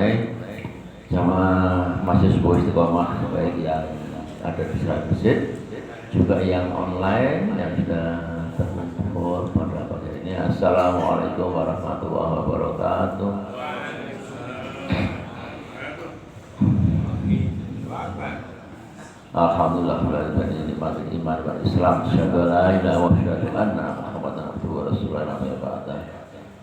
tunai sama mahasiswa istiqomah baik yang ada di masjid juga yang online yang sudah terkumpul pada pagi ini. Assalamualaikum warahmatullahi wabarakatuh. Alhamdulillah nikmatul iman wal Islam. Syahadu la ilaha wa syahadu anna Muhammadan abduhu wa rasuluhu la nabiyya ba'dah.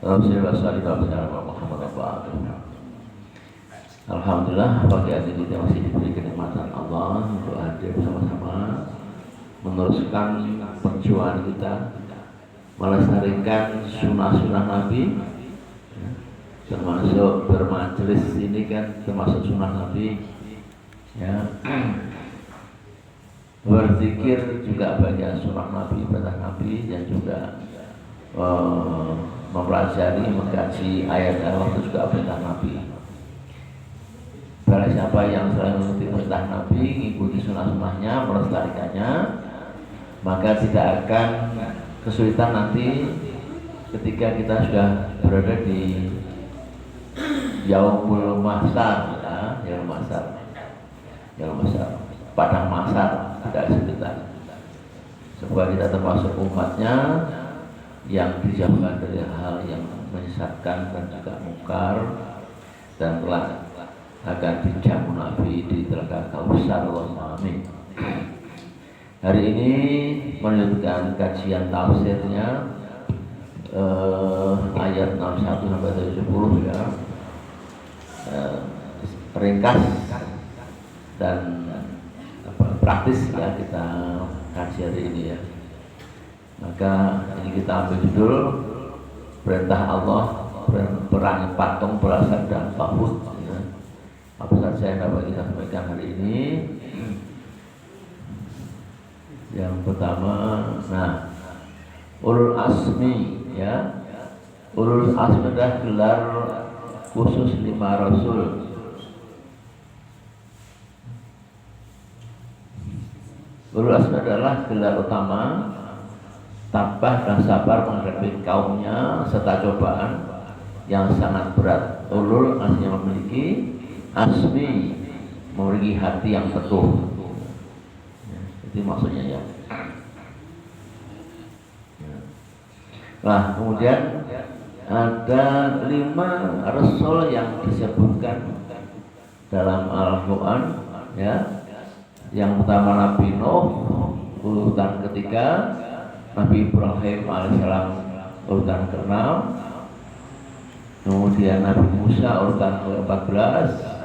Rasulullah sallallahu alaihi wa Muhammad ba'dah. Alhamdulillah pagi hari ini kita masih diberi kenikmatan Allah untuk hadir bersama-sama meneruskan perjuangan kita melestarikan sunnah-sunnah Nabi, termasuk bermajelis ini kan termasuk sunnah Nabi ya. Berzikir juga bagian sunnah Nabi, ibadah Nabi, dan juga mempelajari, mengkaji ayat-ayat itu juga perintah Nabi. Barang siapa yang selalu mengikuti perintah Nabi, mengikuti sunnah-sunnahnya, melestarikannya, maka tidak akan kesulitan nanti ketika kita sudah berada di yaumul mahsyar, yaumul mahsyar, padang mahsyar, tidak kesulitan. Sebab kita termasuk umatnya yang dijauhkan dari hal yang menyesatkan dan juga mungkar, dan telah akan dijamu Nabi di Telaga Kausar. Amin. Hari ini melanjutkan kajian tafsirnya ayat 61 sampai 70 ya. Ringkas dan praktis ya kita kaji hari ini ya. Maka ini kita ambil judul perintah Allah perangi patung berasal dan tauhid ya. Apa saja yang dapat kita sampaikan hari ini? Yang pertama, ulul asmi ya. Ulul asmi adalah gelar khusus 5 rasul. Ulul asmi adalah gelar utama tabah dan sabar menghadapi kaumnya serta cobaan yang sangat berat. Ulul artinya memiliki, asmi memiliki hati yang teguh. Itu maksudnya ya. Nah, kemudian ada 5 rasul yang disebutkan dalam Al-Quran ya. Yang pertama Nabi Nuh, urutan ketiga. Nabi Ibrahim alaihissalam urutan ke-6. Kemudian Nabi Musa urutan ke-14.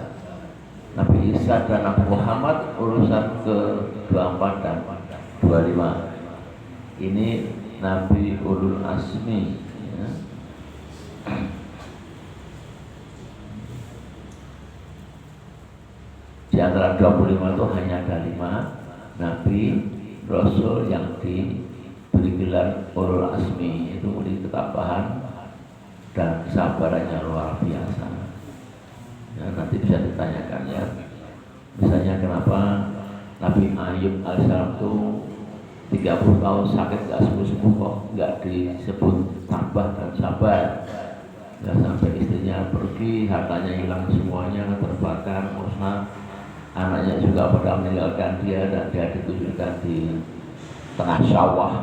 Nabi Isa dan Nabi Muhammad urutan ke-24 dan 25. Ini Nabi Ulul Asmi ya. Di antara 25 itu hanya ada 5 Nabi Rasul yang diberi gelar Ulul Asmi, itu memiliki ketabahan dan kesabarannya luar biasa ya. Nanti bisa ditanyakan ya, misalnya kenapa Nabi Ayub alaihissalam itu 30 tahun sakit gak sembuh-sembuh kok gak disebut tabah dan sabar. Gak sampai istrinya pergi, hartanya hilang semuanya, terbakar, musnah, anaknya juga pada meninggalkan dia, dan dia ditunjukkan di tengah sawah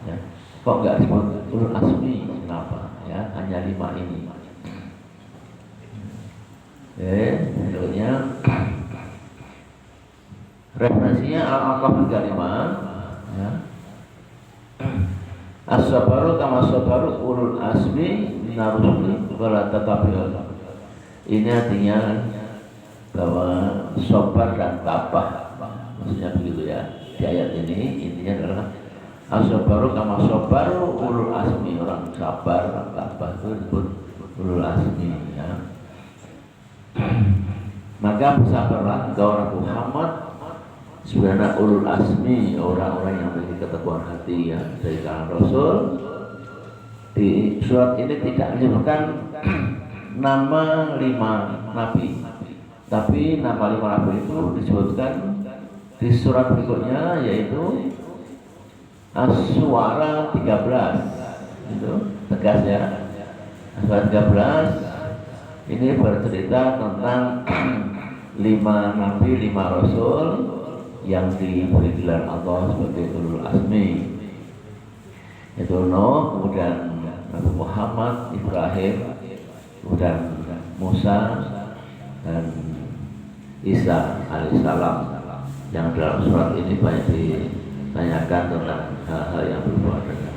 ya. Kok gak disebut ulul asmi, kenapa ya, hanya 5 ini. Menurutnya referensinya Al-Aqaf 35 ya. As-sabaru kama sabaru ulul asmi minarusuli wala tatabil. Ini artinya bahwa sabar dan tabah, maksudnya begitu ya. Di ayat ini intinya adalah as-sabaru kama sabaru ulul asmi, orang sabar dan tabah itu disebut ulul asmi ya. Maka bersabarlah engkau Muhammad sebenarnya ulul asmi, orang-orang yang memiliki keteguhan hati ya, dari kalangan Rasul. Di surat ini tidak menyebutkan nama 5 nabi, tapi nama 5 nabi itu disebutkan di surat berikutnya, yaitu As-Suara 13. Itu tegas ya. As-Suara 13 Ini bercerita tentang 5 nabi, 5 rasul yang diberi gelar Allah sebagai ulul azmi. Itu Nuh, kemudian Nabi Muhammad, Ibrahim, kemudian Musa dan Isa alaihissalam. Yang dalam surat ini banyak ditanyakan tentang hal-hal yang berhubungan dengan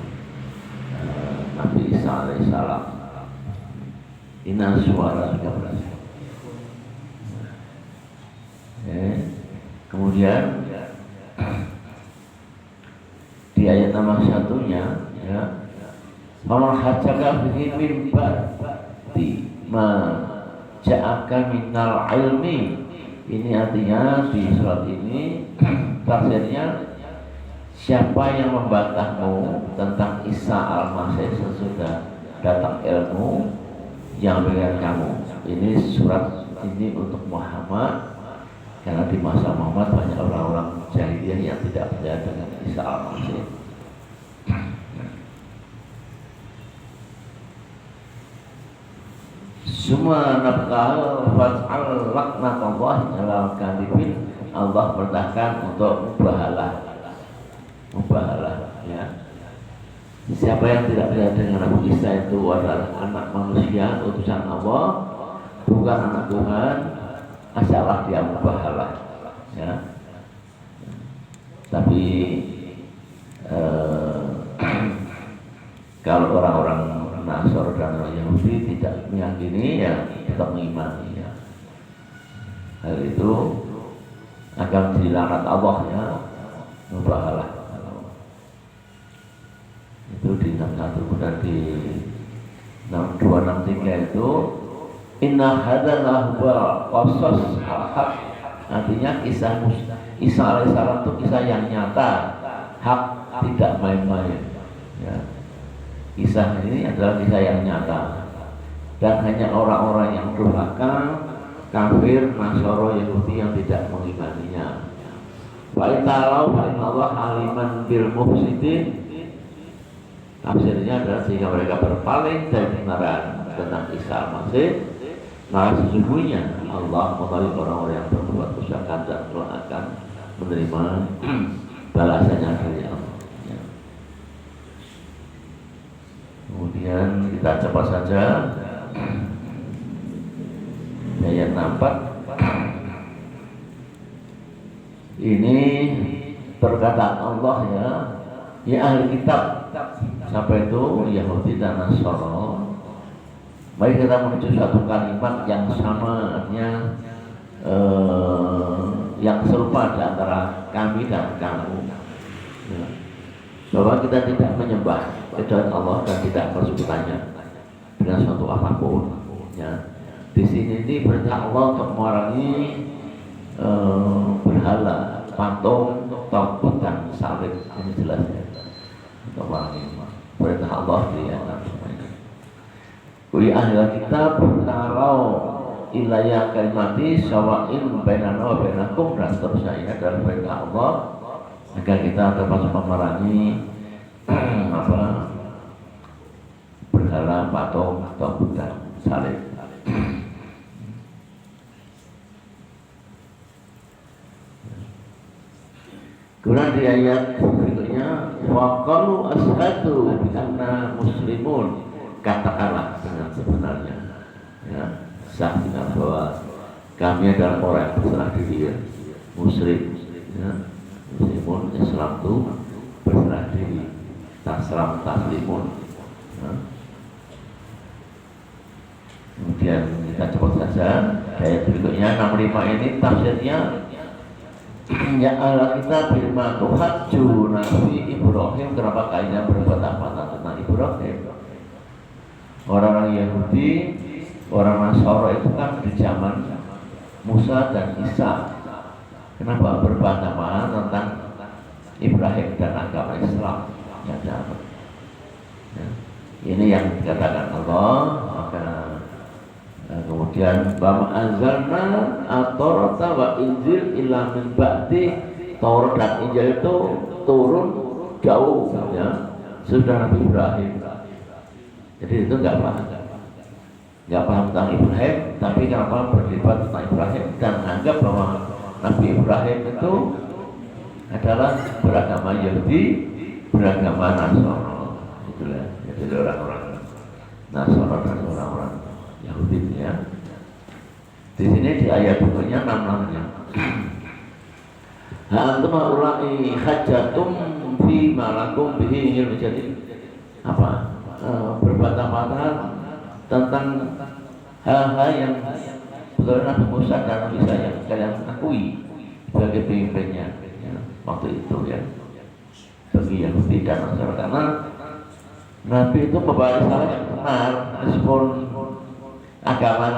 Nabi Isa alaihissalam. Inna suara 13. Kemudian di ayat nomor 1-nya, ya, Faman hajjaka bihi min ba'di ma ja'aka minal ilmi. Ini artinya di surat ini tafsirnya, siapa yang membantahmu tentang Isa al-Masih sesudah datang ilmu yang berikan kamu. Ini surat ini untuk Muhammad, karena di masa Muhammad banyak orang-orang jahiliyah yang tidak percaya dengan Isa al-Masih. Semua nafkah fas'al laknatullah ala kadibin. Allah perintahkan untuk mubahalah, ya. Siapa yang tidak percaya dengan Nabi Isa itu adalah anak manusia, utusan Allah, bukan anak Tuhan, asallah dia mubahalah, ya. Tapi kalau orang-orang Nasr dan orang Yahudi tidak meyakini, ya tetap mengimani, ya. Hal itu akan dilaknat Allah, ya, mubahalah. Itu di 61, dan di 263 itu inna hadzal qasas hak. Artinya kisah Isa alaihissalam itu kisah yang nyata, hak, tidak main-main, ya. Kisah ini adalah kisah yang nyata, dan hanya orang-orang yang durhaka, kafir, Nasoro, Yahudi yang tidak mengimaninya. Fa'italau fa'inallah aliman bil mufsidin. Tafsirnya adalah sehingga mereka berpaling dari kebenaran tentang Isa al-Masih, maka sesungguhnya Allah mengetahui orang-orang yang berbuat kerusakan dan akan menerima balasannya dari Allah. Kemudian kita cepat saja ayat 64. Ini perkataan Allah, ya ahli kitab. Sampai itu Yahudi dan Nasara. Mari kita menuju satu kalimat yang sama, artinya yang serupa di antara kami dan kamu, ya. Bahwa kita tidak menyembah kecuali Allah dan tidak bersekutunya dengan suatu apapun, ya. Di sini ini perintah Allah untuk memerangi berhala, patung, tauhid dan salib. Ini jelas, ya, untuk memerangi perintah Allah di atas ini. Kuli ahli kitab tarau ilayah kalimati sawa'in bainana wa bainakum, dan seterusnya. Ini adalah perintah Allah agar kita termasuk memerangi berhala, patung, tauhid dan salib. Kemudian di ayat berikutnya, wa qalu ashhadu bi anna muslimun, katakanlah dengan sebenarnya, ya, saksikan bahwa kami adalah orang yang berserah diri, ya, muslim, ya. Muslimun, Islam itu berserah diri, taslam taslimun, ya. Kemudian kita coba saja ayat berikutnya 65 ini tafsirnya, ya Allah kita firman tuhaju Nabi Ibrahim. Kenapa kalian berbuat apa tentang Ibrahim? Orang-orang Yahudi, orang Nasara itu kan di zaman Musa dan Isa. Kenapa berbantah-bantahan tentang Ibrahim dan agama Islam? Ya, ya. Ini yang dikatakan Allah. Maka kemudian bama anzalna at-taurata wa injil illa min ba'di. Taurat dan Injil itu turun jauh, ya, sudah Nabi Ibrahim. Jadi itu enggak paham. nggak paham tentang Ibrahim, tapi kenapa berdebat tentang Ibrahim dan menganggap bahwa Nabi Ibrahim itu adalah beragama Yahudi, beragama Nasrani, itulah. Jadi orang-orang Nasrani dan orang-orang Yahudi ya. Di sini di ayat berikutnya 66-nya. Ha antum ulai hajatum fi malakum bihi ilmu jadi apa? Berbantah-bantahan tentang hal-hal yang betul Nabi Musa dan Nabi saya kalian akui sebagai pemimpinnya ya, waktu itu ya bagi Yahudi dan Nasrani karena Nabi itu membawa risalah yang benar meskipun agama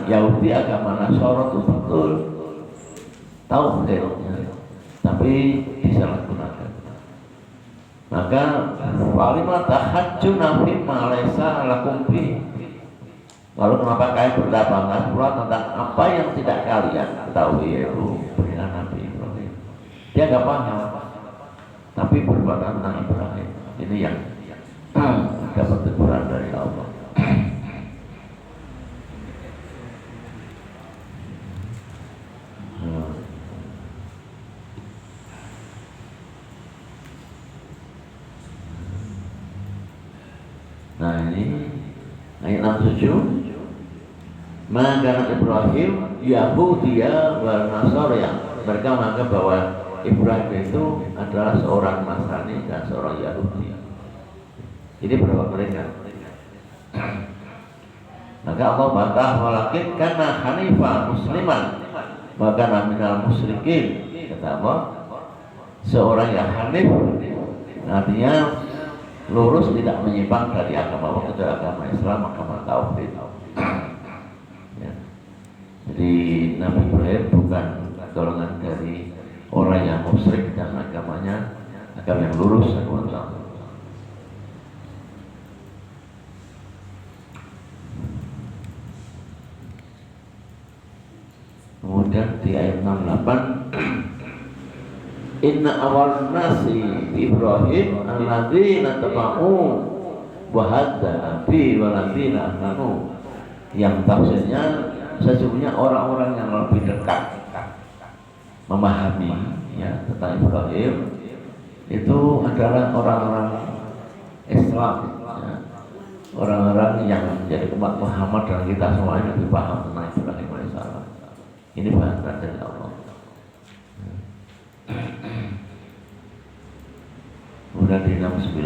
Yahudi agama Nasrani itu betul tauhid ya, tapi disalahgunakan. Maka walima tahajjuna fi ma laysa lakum fi. Lalu kenapa kalian berdebat pula tentang apa yang tidak kalian ketahui yaitu perintah Nabi Ibrahim. Dia nggak paham, tapi berbuat tentang Ibrahim. Ini yang dapat teguran dari Allah. Nah ini ayat 67. Maka Ibrahim Yahudiyah wa Nasrani, mereka menganggap bahwa Ibrahim itu adalah seorang Nasrani dan seorang Yahudi. Ini pendapat mereka. Maka Allah bantah walakin karena Hanifah musliman maka minal musyrikin, kata Allah seorang yang hanif artinya lurus tidak menyimpang dari agama Allah kecuali agama Islam, agama tauhid. Ya. Jadi Nabi Ibrahim bukan golongan dari orang yang musyrik dan agamanya agama yang lurus agama Allah. Kemudian di ayat 68 Inna awal nasi Ibrahim alladzina taba'u wa hadda fi waladzina amanu, yang tafsirnya sesungguhnya orang-orang yang lebih dekat memahami ya tentang Ibrahim itu adalah orang-orang Islam ya. Orang-orang yang menjadi umat Muhammad dan kita semuanya lebih paham tentang Ibrahim alaihissalam. Ini bahasa dari Allah. Kemudian di 69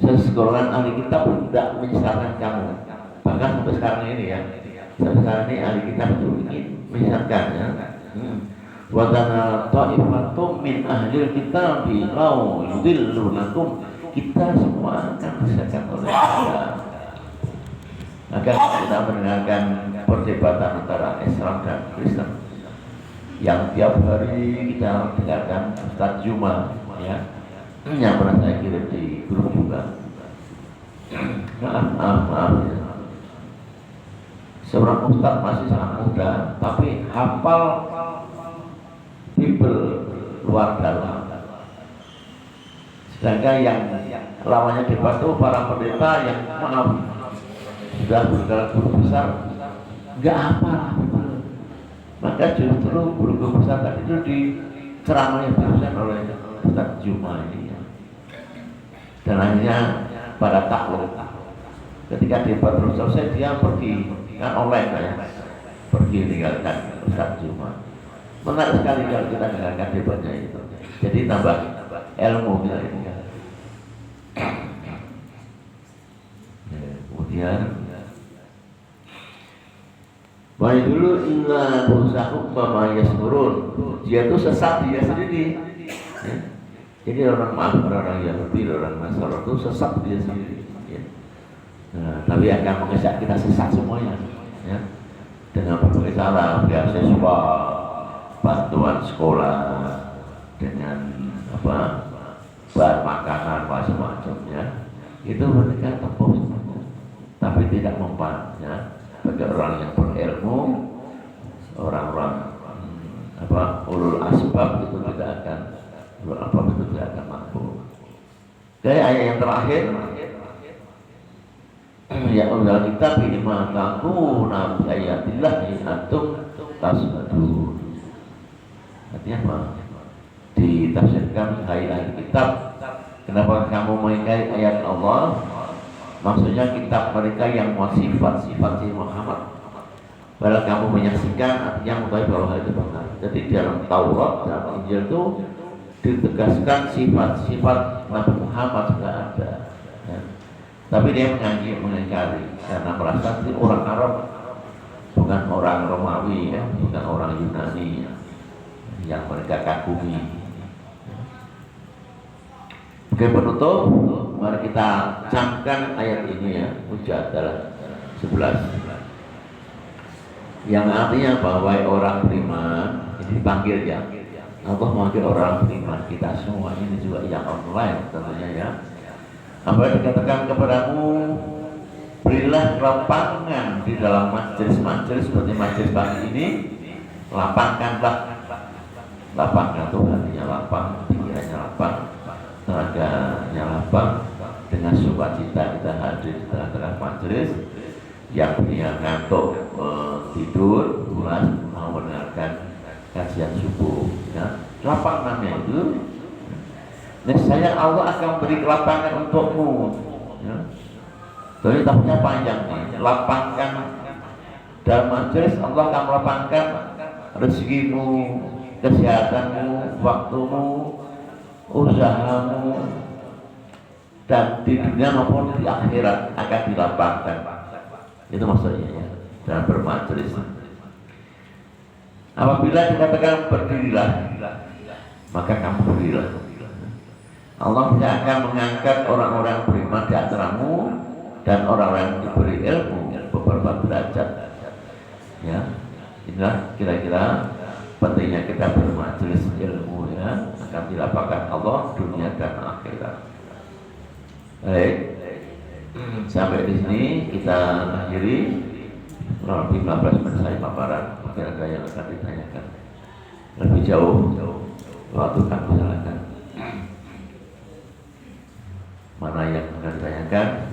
seseorang ahli kitab tidak menyesatkan kamu, bahkan sampai sekarang ini ya, sampai sekarang ini ahli kitab itu ingin menyesatkan ya. Wadana ta'ifatum min ahlil kitab lau yudillunakum, kita semua akan disesatkan oleh Allah. Agar kita mendengarkan perdebatan antara Islam dan Kristen yang tiap hari kita dengarkan Ustaz Juma ya, yang pernah saya kirim di grup juga. Maaf ya. Seorang Ustaz masih sangat muda tapi hafal Bible luar dalam, sedangkan yang lawannya debat itu para pendeta yang maaf sudah bergerak guru besar nggak apa. Maka justru guru besar tadi itu diceramai terusan oleh Ustaz Juma ini ya. Dan akhirnya pada takluk ketika debat belum selesai dia pergi kan online ya, pergi meninggalkan Ustaz Juma. Menarik sekali kalau kita dengarkan debatnya itu, jadi tambah ilmu kita ini ya. Kemudian baik dulu inna usahu bama yasmurun, dia itu sesat dia sendiri ya. Jadi orang Yahudi, orang Nasrani itu sesat dia sendiri ya. Nah, tapi akan mengajak kita sesat semuanya ya, dengan berbagai cara, beasiswa, bantuan sekolah, dengan apa bahan makanan macam-macamnya, itu mereka tempuh semuanya, tapi tidak mempan ya. Bagi orang yang berilmu, orang-orang ulul asbab itu tidak akan, ulul asbab itu tidak akan mampu. Jadi ayat yang terakhir Ya Allah kitab ini mataku nabi ayatillah in antum tasadu. Artinya apa? Ditafsirkan hai ahli kitab, kenapa kamu mengingkari ayat Allah? Maksudnya kitab mereka yang mau sifat-sifat si Muhammad. Padahal kamu menyaksikan, artinya mengetahui bahwa hal itu benar. Jadi dalam Taurat, dalam Injil itu ditegaskan sifat-sifat Nabi Muhammad sudah ada. Ya. Tapi dia mengingkari karena merasa itu orang Arab, bukan orang Romawi, ya, bukan orang Yunani yang mereka kagumi. Oke, penutup, mari kita camkan ayat ini ya, Mujadalah 11. Yang artinya bahwa orang beriman ini dipanggil ya. Allah memanggil orang beriman kita semua ini juga yang online tentunya ya. Apa dikatakan kepadamu, berilah lapangan di dalam majelis-majelis seperti majelis pagi ini, lapangkanlah. Lapangkan itu artinya lapang, pikirannya lapang, tenaganya lapang. Dengan sukacita kita hadir di tengah-tengah majelis. Yang punya ngantuk tidur, pulas mau mendengarkan kajian subuh ya. Lapangannya itu niscaya Allah akan beri kelapangan untukmu ya. Jadi tahunnya panjang nih, lapangkan dalam majelis, Allah akan melapangkan rezekimu, kesehatanmu, waktumu, usahamu, dan di dunia maupun di akhirat akan dilapangkan. Itu maksudnya ya, dalam bermajelis. Apabila dikatakan berdirilah, maka kamu berdirilah. Allah tidak akan mengangkat orang-orang beriman di antaramu dan orang-orang yang diberi ilmu beberapa derajat. Ya, inilah kira-kira pentingnya kita bermajelis ilmu ya, akan dilapangkan Allah dunia dan akhirat. Baik, sampai di sini kita akhiri. Kurang lebih 15 menit saya paparan, mungkin ada yang akan ditanyakan lebih jauh, waktu kami silakan. Mana yang akan ditanyakan?